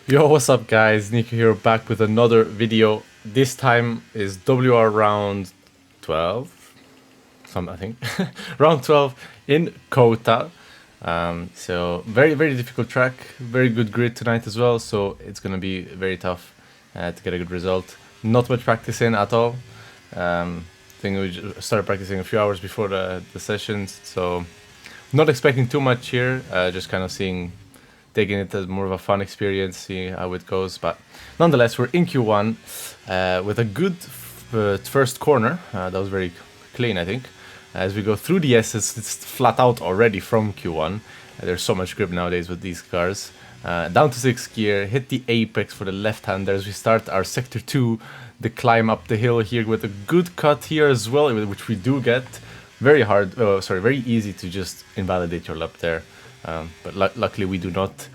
Yo, what's up guys? Nico here back with another video. This time is WR round 12, I think. Round 12 in COTA. So very difficult track, very good grid tonight as well, so it's gonna be very tough to get a good result. Not much practicing at all. I think we started practicing a few hours before the sessions, so not expecting too much here, just kind of taking it as more of a fun experience, see how it goes. But nonetheless, we're in Q1 with a good first corner. That was very clean, I think. As we go through the S's, it's flat out already from Q1. There's so much grip nowadays with these cars. Down to 6th gear, hit the apex for the left-hander as we start our sector 2, the climb up the hill here with a good cut here as well, which we do get. Very hard, very easy to just invalidate your lap there. But luckily we do not.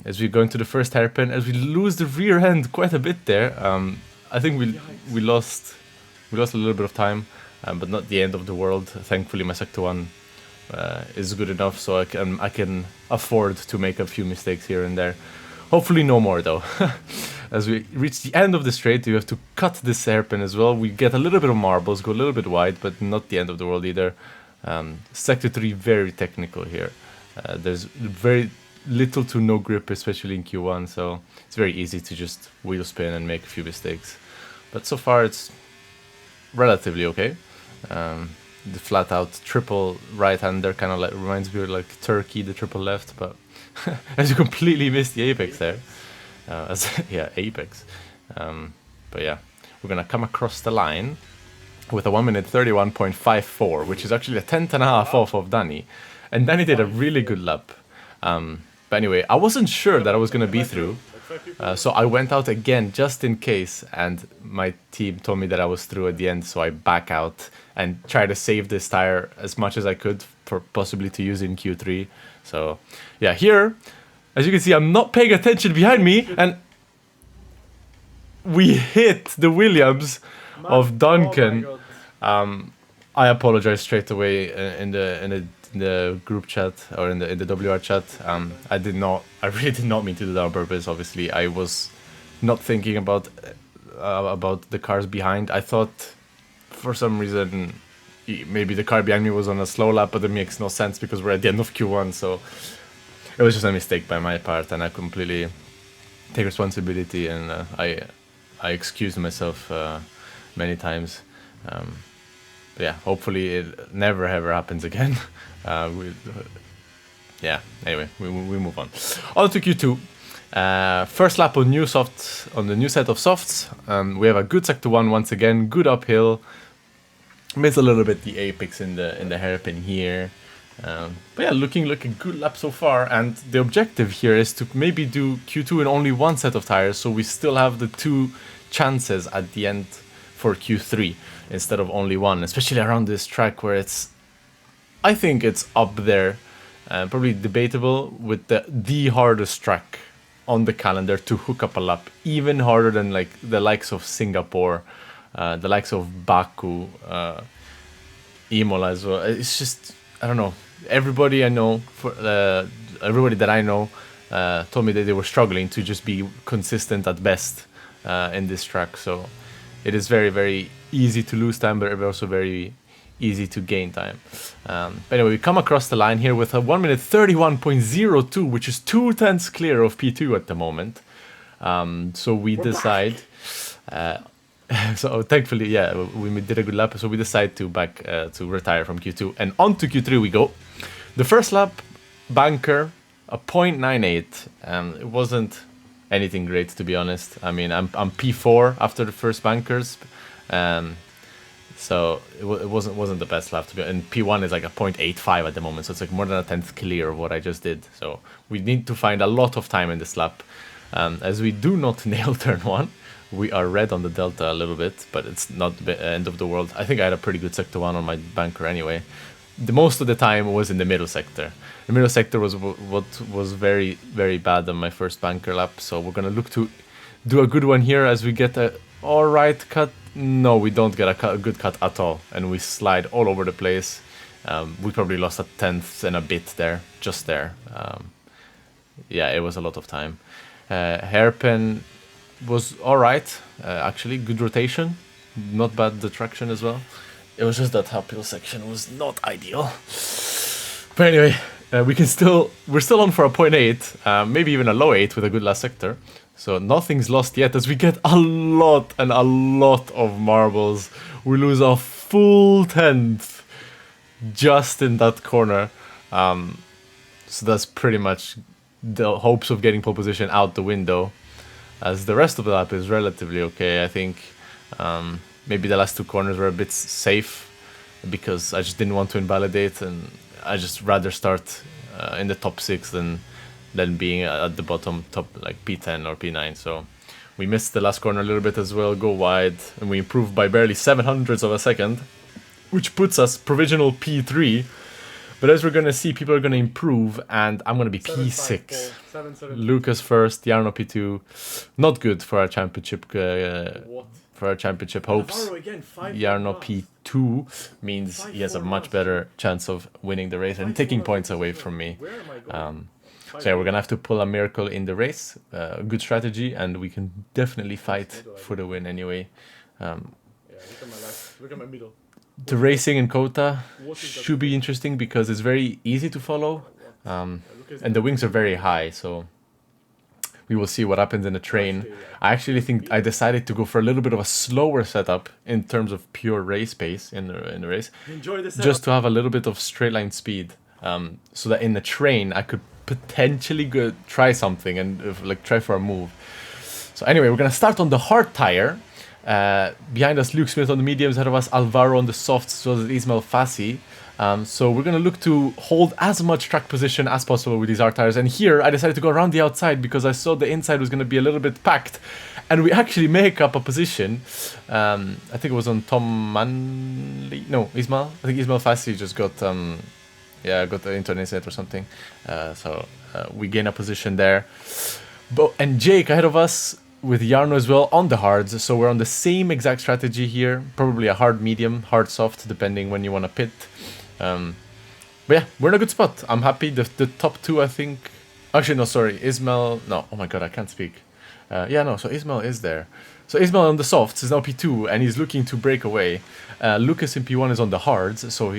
As we go into the first hairpin, as we lose the rear end quite a bit there. I think we lost a little bit of time, but not the end of the world. Thankfully, my sector 1 is good enough, so I can afford to make a few mistakes here and there. Hopefully, no more though. As we reach the end of the straight, you have to cut this hairpin as well. We get a little bit of marbles, go a little bit wide, but not the end of the world either. Sector 3 very technical here. There's very little to no grip, especially in Q1, so it's very easy to just wheel spin and make a few mistakes. But so far it's relatively okay. The flat out triple right-hander kind of like reminds me of like Turkey, the triple left, but as you completely missed the apex there. Yeah, apex. But yeah, we're gonna come across the line with a 1 minute 31.54, which is actually a tenth and a half off of Danny. And Danny did a really good lap. But anyway, I wasn't sure that I was going to be through. So I went out again just in case. And my team told me that I was through at the end. So I back out and try to save this tire as much as I could for possibly to use in Q3. So yeah, here, as you can see, I'm not paying attention behind me. And we hit the Williams of Duncan. I apologize straight away in the group chat or in the WR chat. I really did not mean to do that on purpose. Obviously, I was not thinking about the cars behind. I thought for some reason maybe the car behind me was on a slow lap, but it makes no sense because we're at the end of Q1. So it was just a mistake by my part, and I completely take responsibility, and I excused myself many times. But yeah, hopefully it never ever happens again. Yeah, anyway, we move on. On to Q2. First lap on the new set of softs. We have a good sector 1 once again, good uphill. Miss a little bit the apex in the hairpin here. But yeah, looking like a good lap so far. And the objective here is to maybe do Q2 in only one set of tires, so we still have the 2 chances at the end for Q3 instead of only one, especially around this track where I think it's up there, probably debatable with the hardest track on the calendar to hook up a lap, even harder than like the likes of Singapore, the likes of Baku, Imola as well. It's just, I don't know. Everybody that I know told me that they were struggling to just be consistent at best in this track. So it is very easy to lose time, but also very easy to gain time. But anyway, we come across the line here with a 1 minute 31.02, which is 2/10 clear of P2 at the moment. So we decide. So thankfully, yeah, we did a good lap. So we decide to retire from Q2 and on to Q3 we go. The first lap, banker, a 0.98. It wasn't anything great, to be honest. I mean, I'm P4 after the first bankers, so it wasn't the best lap to be. And P1 is like a 0.85 at the moment, so it's like more than a tenth clear of what I just did. So we need to find a lot of time in this lap, as we do not nail turn 1. We are red on the delta a little bit, but it's not the end of the world. I think I had a pretty good sector 1 on my banker anyway. The most of the time was in the middle sector. The middle sector was what was very bad on my first banker lap, so we're gonna look to do a good one here as we get a alright cut. No, we don't get a good cut at all, and we slide all over the place. We probably lost a tenth and a bit there, just there. Yeah, it was a lot of time. Hairpin was alright, actually, good rotation, not bad the traction as well. It was just that uphill section was not ideal. But anyway, we're still on for a 0.8, maybe even a low 8 with a good last sector. So nothing's lost yet as we get a lot of marbles. We lose a full 10th just in that corner. So that's pretty much the hopes of getting pole position out the window. As the rest of the lap is relatively okay, I think. Maybe the last two corners were a bit safe because I just didn't want to invalidate, and I just rather start in the top 6 than being at the bottom, top like P10 or P9. So we missed the last corner a little bit as well, go wide, and we improved by barely 700ths of a second, which puts us provisional P3. But as we're gonna see, people are gonna improve, and I'm gonna be P6. Lucas first, Jarno P2. Not good for our championship. For our championship hopes. Jarno P2 means he has a much better chance of winning the race and taking points away from me. So yeah, we're gonna have to pull a miracle in the race. Good strategy, and we can definitely fight for the win anyway. Look at my middle. The racing in COTA should be interesting because it's very easy to follow, and the wings are very high, so we will see what happens in the train. I actually think I decided to go for a little bit of a slower setup in terms of pure race pace in the race, just to have a little bit of straight line speed, so that in the train I could potentially go try something and like try for a move. So anyway, we're gonna start on the hard tire. Behind us, Luke Smith on the mediums, ahead of us, Alvaro on the softs, as well as Ismail Fassi. So we're going to look to hold as much track position as possible with these hard tires. And here, I decided to go around the outside because I saw the inside was going to be a little bit packed. And we actually make up a position. I think it was on Tom Manley. No, Ismail. I think Ismail Fassi just got, got into an incident or something. So we gain a position there. And Jake ahead of us, with Jarno as well on the hards, so we're on the same exact strategy here, probably a hard medium, hard soft, depending when you want to pit. But yeah, we're in a good spot. I'm happy. The top two, I think, actually no, sorry, Ismail, no, oh my god, I can't speak. So Ismail is there. So Ismail on the softs is now P2 and he's looking to break away. Lucas in P1 is on the hards, so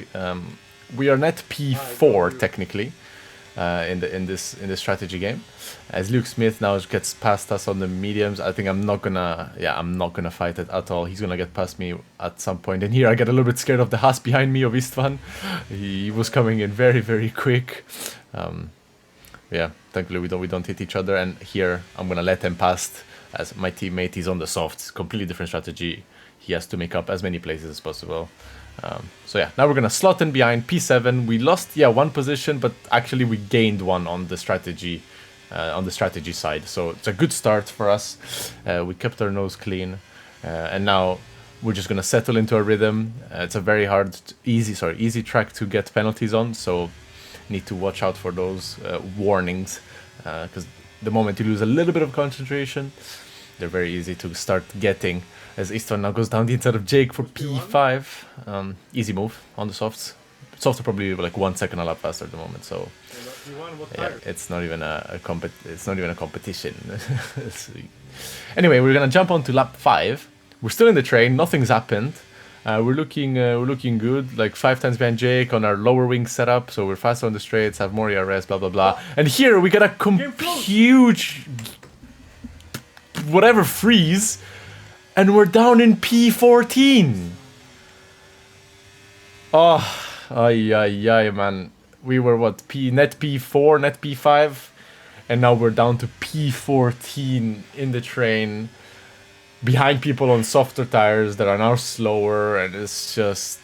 we are net P4 technically. In this strategy game, as Luke Smith now gets past us on the mediums. I think I'm not gonna fight it at all. He's gonna get past me at some point. And here I get a little bit scared of the Haas behind me of Istvan. He was coming in very, very quick. Thankfully we don't hit each other. And here I'm gonna let him past as my teammate is on the softs. Completely different strategy. He has to make up as many places as possible. Now we're gonna slot in behind P7. We lost one position, but actually we gained one on the strategy side. So it's a good start for us. We kept our nose clean, and now we're just gonna settle into a rhythm. It's a very easy track to get penalties on. So need to watch out for those warnings, because the moment you lose a little bit of concentration, they're very easy to start getting. As Istvan now goes down the inside of Jake for P5. Easy move on the softs. Softs are probably like 1 second a lap faster at the moment, so it's not even a competition. Anyway, we're gonna jump on to lap 5. We're still in the train. Nothing's happened. We're looking good. Like 5 times behind Jake on our lower wing setup, so we're faster on the straights, have more ERS, blah blah blah. And here we get a huge whatever freeze. And we're down in P14. Man. We were net P4, net P5, and now we're down to P14 in the train, behind people on softer tires that are now slower, and it's just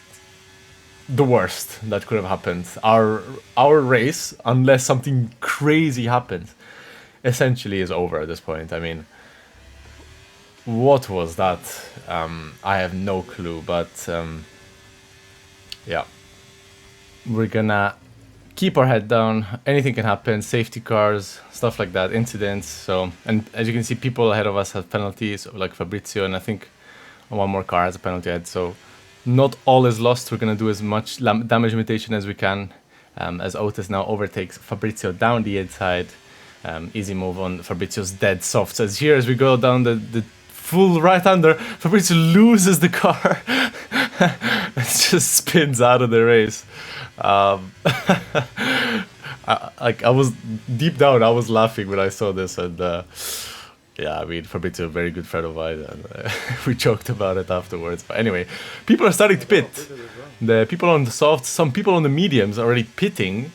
the worst that could have happened. Our race, unless something crazy happens, essentially is over at this point. I mean, what was that? I have no clue, but we're gonna keep our head down. Anything can happen. Safety cars, stuff like that, incidents. So, and as you can see, people ahead of us have penalties, like Fabrizio, and I think one more car has a penalty ahead. So not all is lost. We're gonna do as much damage limitation as we can, as Otis now overtakes Fabrizio down the inside. Easy move on Fabrizio's dead softs. As here, as we go down the full right-hander, Fabrizio loses the car. It just spins out of the race. I was deep down, I was laughing when I saw this, and yeah, I mean, Fabrizio, a very good friend of mine, and we joked about it afterwards. But anyway, people are starting to pit. The people on the softs, some people on the mediums are already pitting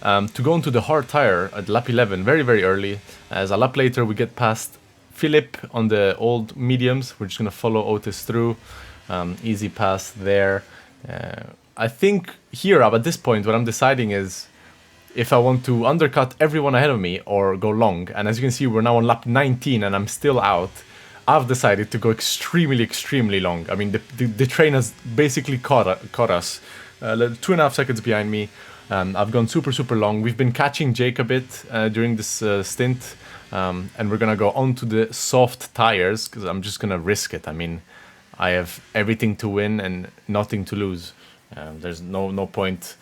to go into the hard tire at lap 11, very, very early. As a lap later, we get past Philip on the old mediums. We're just going to follow Otis through. Easy pass there. I think here, at this point, what I'm deciding is if I want to undercut everyone ahead of me or go long. And as you can see, we're now on lap 19 and I'm still out. I've decided to go extremely, extremely long. I mean, the train has basically caught us. 2.5 seconds behind me. I've gone super, super long. We've been catching Jake a bit during this stint. And we're going to go onto the soft tires because I'm just going to risk it. I mean, I have everything to win and nothing to lose. There's no point.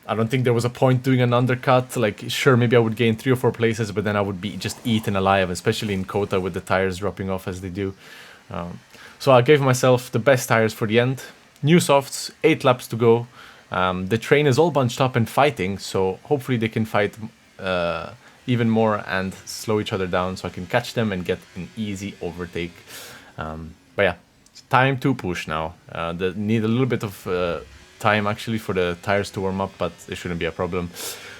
I don't think there was a point doing an undercut. Like, sure, maybe I would gain 3 or 4 places, but then I would be just eaten alive, especially in COTA with the tires dropping off as they do. So I gave myself the best tires for the end. New softs, 8 laps to go. The train is all bunched up and fighting, so hopefully they can fight even more and slow each other down so I can catch them and get an easy overtake. But yeah, it's time to push now. They need a little bit of time actually for the tires to warm up, but it shouldn't be a problem.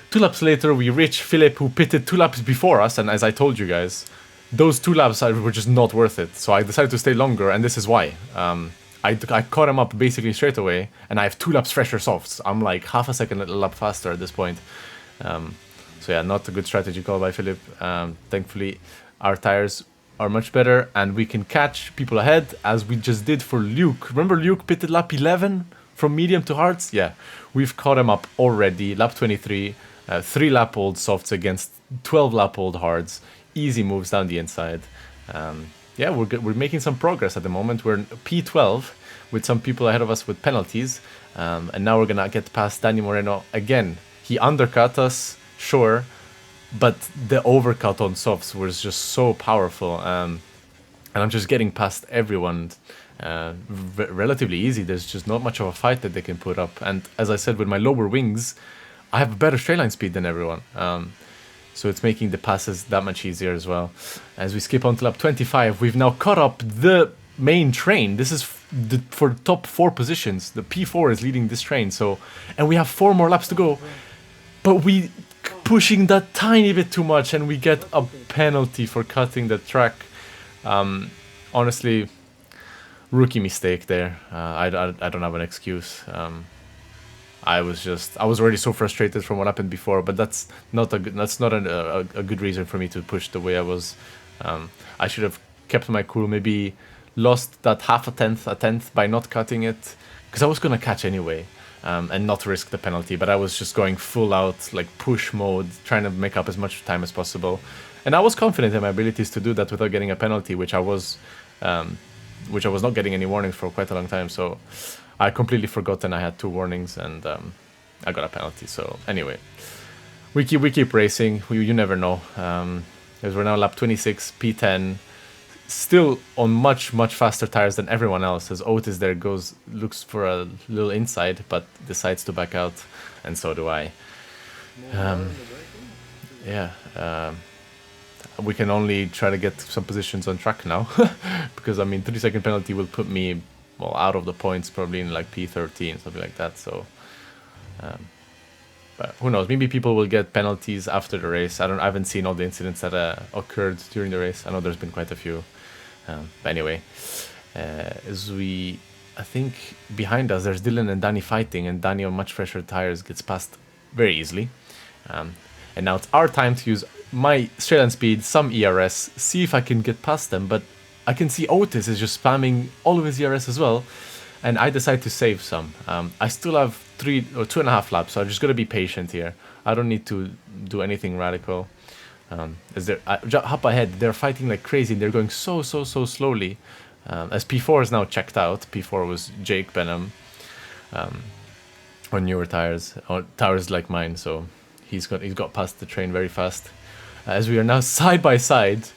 2 laps later, we reach Philip, who pitted 2 laps before us, and as I told you guys, those 2 laps were just not worth it. So I decided to stay longer, and this is why. I caught him up basically straight away, and I have 2 laps fresher softs. I'm like half a second a lap faster at this point. So yeah, not a good strategy call by Philip. Thankfully, our tires are much better, and we can catch people ahead, as we just did for Luke. Remember Luke pitted lap 11 from medium to hards? Yeah, we've caught him up already. Lap 23, 3 lap old softs against 12 lap old hards. Easy moves down the inside. Yeah, we're making some progress at the moment. We're in P12 with some people ahead of us with penalties. And now we're going to get past Danny Moreno again. He undercut us, sure, but the overcut on softs was just so powerful. And I'm just getting past everyone relatively easy. There's just not much of a fight that they can put up. And as I said, with my lower wings, I have a better straight line speed than everyone. So it's making the passes that much easier as well. As we skip on to lap 25, we've now caught up the main train. This is for top 4 positions. The P4 is leading this train. So, and we have 4 more laps to go. But we pushing that tiny bit too much, and we get a penalty for cutting the track. Honestly, rookie mistake there. I don't have an excuse. I was already so frustrated from what happened before, but that's not a good reason for me to push the way I was. I should have kept my cool, maybe lost that half a tenth by not cutting it, because I was gonna catch anyway, and not risk the penalty. But I was just going full out, like push mode, trying to make up as much time as possible, and I was confident in my abilities to do that without getting a penalty, which I was not getting any warnings for quite a long time. So I completely forgotten I had 2 warnings, and I got a penalty. So anyway, we keep racing. You never know. As we're now lap 26, P10, still on much faster tires than everyone else. As Otis there looks for a little inside, but decides to back out, and so do I. Yeah. We can only try to get some positions on track now, because I mean 30-second penalty will put me out of the points, probably in like P13, something like that. So, but who knows? Maybe people will get penalties after the race. I haven't seen all the incidents that occurred during the race. I know there's been quite a few. But anyway, I think behind us there's Dylan and Danny fighting, and Danny on much fresher tires gets past very easily. And now it's our time to use my straight line speed, some ERS, see if I can get past them. But I can see Otis is just spamming all of his ERS as well, and I decide to save some. I still have 3 or 2.5 laps, so I'm just gonna be patient here. I don't need to do anything radical. As hop ahead, they're fighting like crazy, and they're going so slowly. As P4 is now checked out. P4 was Jake Benham on newer tires, or tires like mine, so he's got past the train very fast. as we are now side by side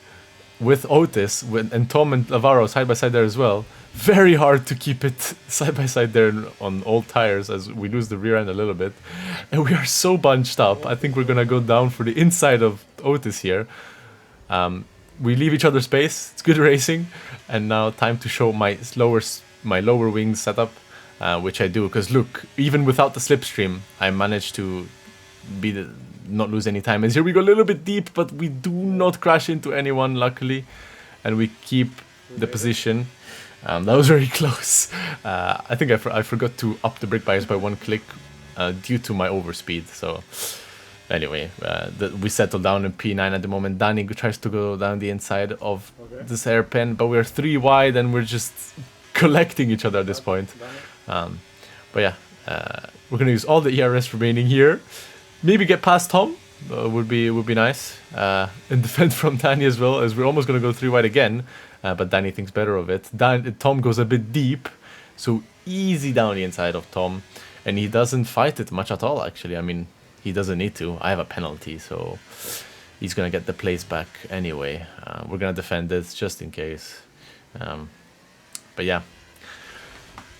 with Otis and Tom and Navarro side by side there as well. Very hard to keep it side by side there on old tires as we lose the rear end a little bit. And we are so bunched up. I think we're going to go down for the inside of Otis here. We leave each other space. It's good racing. And now time to show my lower wing setup, which I do. Because look, even without the slipstream, I managed to not lose any time. And here we go a little bit deep, but we do not crash into anyone, luckily. And we keep the position. That was very close. I think I forgot to up the brake bias by 1 click due to my overspeed. So anyway, we settled down in P9 at the moment. Danny tries to go down the inside of this hairpin, but we're 3 wide and we're just collecting each other at this point. But yeah, we're going to use all the ERS remaining here. Maybe get past Tom would be nice. And defend from Danny as well, as we're almost going to go 3 wide again. But Danny thinks better of it. Tom goes a bit deep, so easy down the inside of Tom. And he doesn't fight it much at all, actually. I mean, he doesn't need to. I have a penalty, so he's going to get the place back anyway. We're going to defend this just in case. But yeah,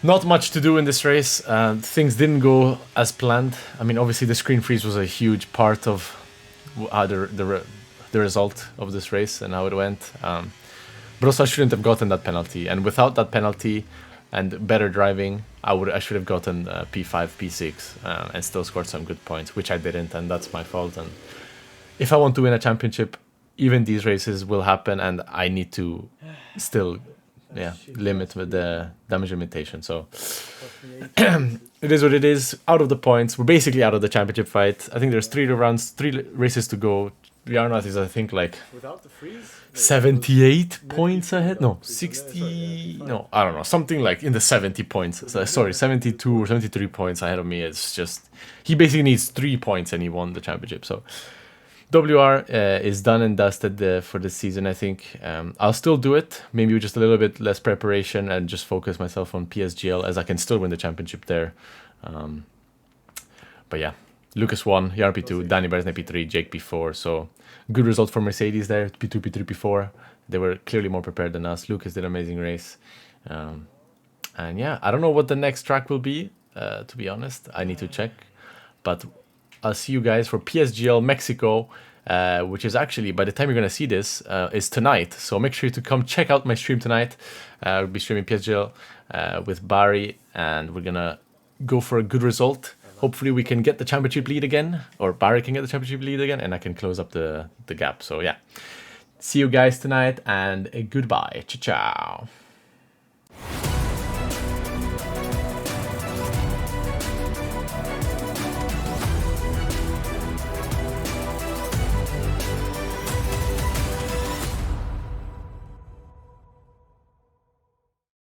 not much to do in this race. Things didn't go as planned. I mean, obviously the screen freeze was a huge part of the result of this race and how it went. But also I shouldn't have gotten that penalty. And without that penalty and better driving, I should have gotten P5, P6 and still scored some good points, which I didn't, and that's my fault. And if I want to win a championship, even these races will happen, and I need to still limit with the damage limitation. So it is what it is. Out of the points, we're basically out of the championship fight. I think there's 3 races to go. Yarnat is, I think, like 78 points ahead. No, 60. No, I don't know. Something like in the 70 points. Sorry, 72 or 73 points ahead of me. It's just he basically needs 3 points and he won the championship. So WR is done and dusted for this season, I think. I'll still do it, maybe with just a little bit less preparation and just focus myself on PSGL, as I can still win the championship there. But yeah, Lucas won, Yarn P2, Danny Beresne P3, Jake P4. So good result for Mercedes there, P2, P3, P4. They were clearly more prepared than us. Lucas did an amazing race. And yeah, I don't know what the next track will be, to be honest. I need to check. But I'll see you guys for PSGL Mexico, which is actually, by the time you're going to see this, is tonight. So make sure to come check out my stream tonight. I'll be streaming PSGL with Barry, and we're going to go for a good result. Hopefully we can get the championship lead again, or Barry can get the championship lead again, and I can close up the gap. So yeah, see you guys tonight, and goodbye. Ciao, ciao.